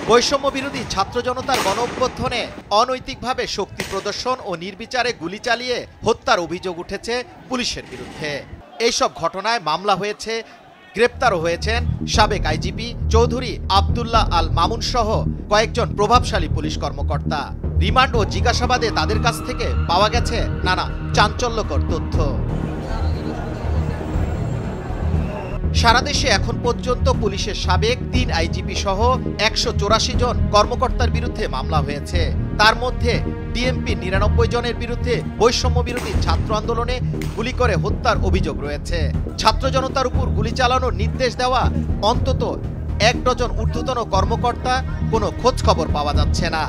বৈষম্য বিরোধী ছাত্র জনতার গণ-অভ্যুত্থানে অনৈতিকভাবে শক্তি প্রদর্শন ও নির্বিচারে গুলি চালিয়ে হত্যার অভিযোগ উঠেছে পুলিশের বিরুদ্ধে। এইসব ঘটনায় মামলা হয়েছে, গ্রেপ্তারও হয়েছেন সাবেক আইজিপি চৌধুরী আব্দুল্লাহ আল মামুন সহ কয়েকজন প্রভাবশালী পুলিশ কর্মকর্তা। রিমান্ড ও জিজ্ঞাসাবাদে তাদের কাছ থেকে পাওয়া গেছে নানা চাঞ্চল্যকর তথ্য। সারা দেশে এখন পর্যন্ত পুলিশের সাবেক ৩ আইজিপি সহ ১৮৪ জন কর্মকর্তার বিরুদ্ধে মামলা হয়েছে। তার মধ্যে ডিএমপি ৯৯ জনের বিরুদ্ধে বৈষম্য বিরোধী ছাত্র আন্দোলনে গুলি করে হত্যার অভিযোগ রয়েছে। ছাত্র জনতার উপর গুলি চালানোর নির্দেশ দেওয়া অন্তত ১ ডজন ঊর্ধ্বতন কর্মকর্তা কোনো খোঁজ খবর পাওয়া যাচ্ছে না।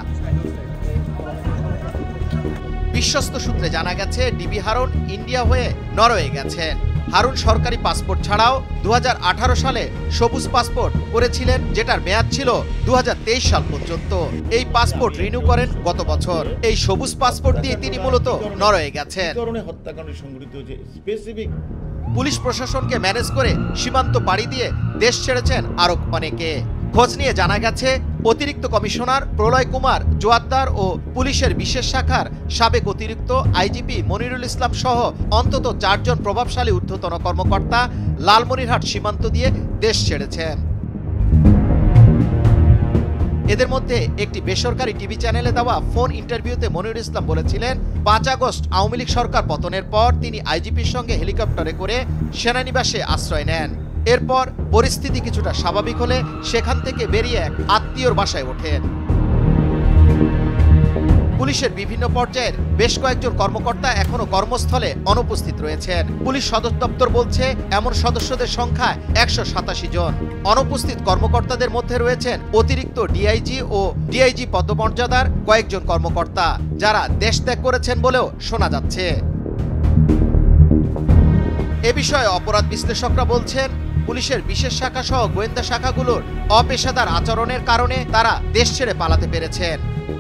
বিশ্বস্ত সূত্রে জানা গেছে, ডিবি হারুন ইন্ডিয়া হয়ে নরওয়ে গেছেন। হারুন সরকারি পাসপোর্ট ছাড়াও ২০১৮ সালে সবুজ পাসপোর্ট করেছিলেন, যেটার মেয়াদ ছিল ২০২৩ সাল পর্যন্ত। এই পাসপোর্ট রিনিউ করেন গত বছর। এই সবুজ পাসপোর্ট দিয়ে তিনি মূলত নরওয়ে গেছেন। পুলিশ প্রশাসনকে ম্যানেজ করে সীমান্ত পাড়ি দিয়ে দেশ ছেড়েছেন আরও অনেকে। খোঁজ নিয়ে জানা গেছে, অতিরিক্ত কমিশনার প্রলয় কুমার জোয়াদ্দার ও পুলিশের বিশেষ শাখার সাবেক অতিরিক্ত আইজিপি মনিরুল ইসলাম সহ অন্তত ৪ জন প্রভাবশালী ঊর্ধ্বতন কর্মকর্তা লালমনিরহাট সীমান্ত দিয়ে দেশ ছেড়েছেন। এদের মধ্যে একটি বেসরকারি টিভি চ্যানেলে দেওয়া ফোন ইন্টারভিউতে মনিরুল ইসলাম বলেছিলেন, ৫ আগস্ট আওয়ামী লীগ সরকার পতনের পর তিনি আইজিপির সঙ্গে হেলিকপ্টারে করে সেনানিবাসে আশ্রয় নেন। এরপর পরিস্থিতি কিছুটা স্বাভাবিক হলে সেখান থেকে বেরিয়ে এক আত্মীয়র বাসায় ওঠেন। পুলিশের বিভিন্ন পর্যায়ের বেশ কয়েকজন কর্মকর্তা এখনো কর্মস্থলে অনুপস্থিত রয়েছেন। পুলিশ সদর দপ্তর বলছে, এমন সদস্যদের সংখ্যা ১৮৭ জন। অনুপস্থিত কর্মকর্তাদের মধ্যে রয়েছেন অতিরিক্ত ডিআইজি ও ডিআইজি পদমর্যাদার কয়েকজন কর্মকর্তা, যারা দেশ ত্যাগ করেছেন বলেও শোনা যাচ্ছে। এ বিষয়ে অপরাধ বিশ্লেষকরা বলছেন, পুলিশের বিশেষ শাখা সহ গোয়েন্দা শাখাগুলোর অপেশাদার আচরণের কারণে তারা দেশ ছেড়ে পালাতে পেরেছেন।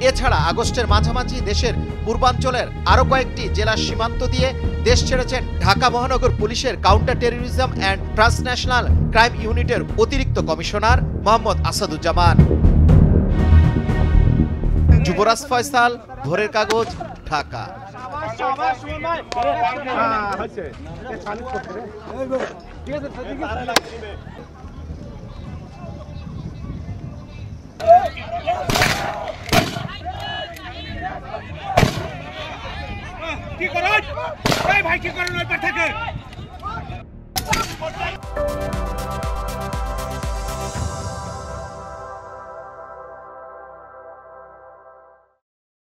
এছাড়া আগস্টের মাঝামাঝি দেশের পূর্বাঞ্চলের আরও কয়েকটি জেলার সীমান্ত দিয়ে দেশ ছেড়েছেন ঢাকা মহানগর পুলিশের counter terrorism and transnational crime ইউনিটের অতিরিক্ত কমিশনার মোহাম্মদ আসাদুজ্জামান। যুবরাজ ফয়সাল, ভোরের কাগজ, ঢাকা। কি করেন ভাই, কি করেন ওই পার থেকে?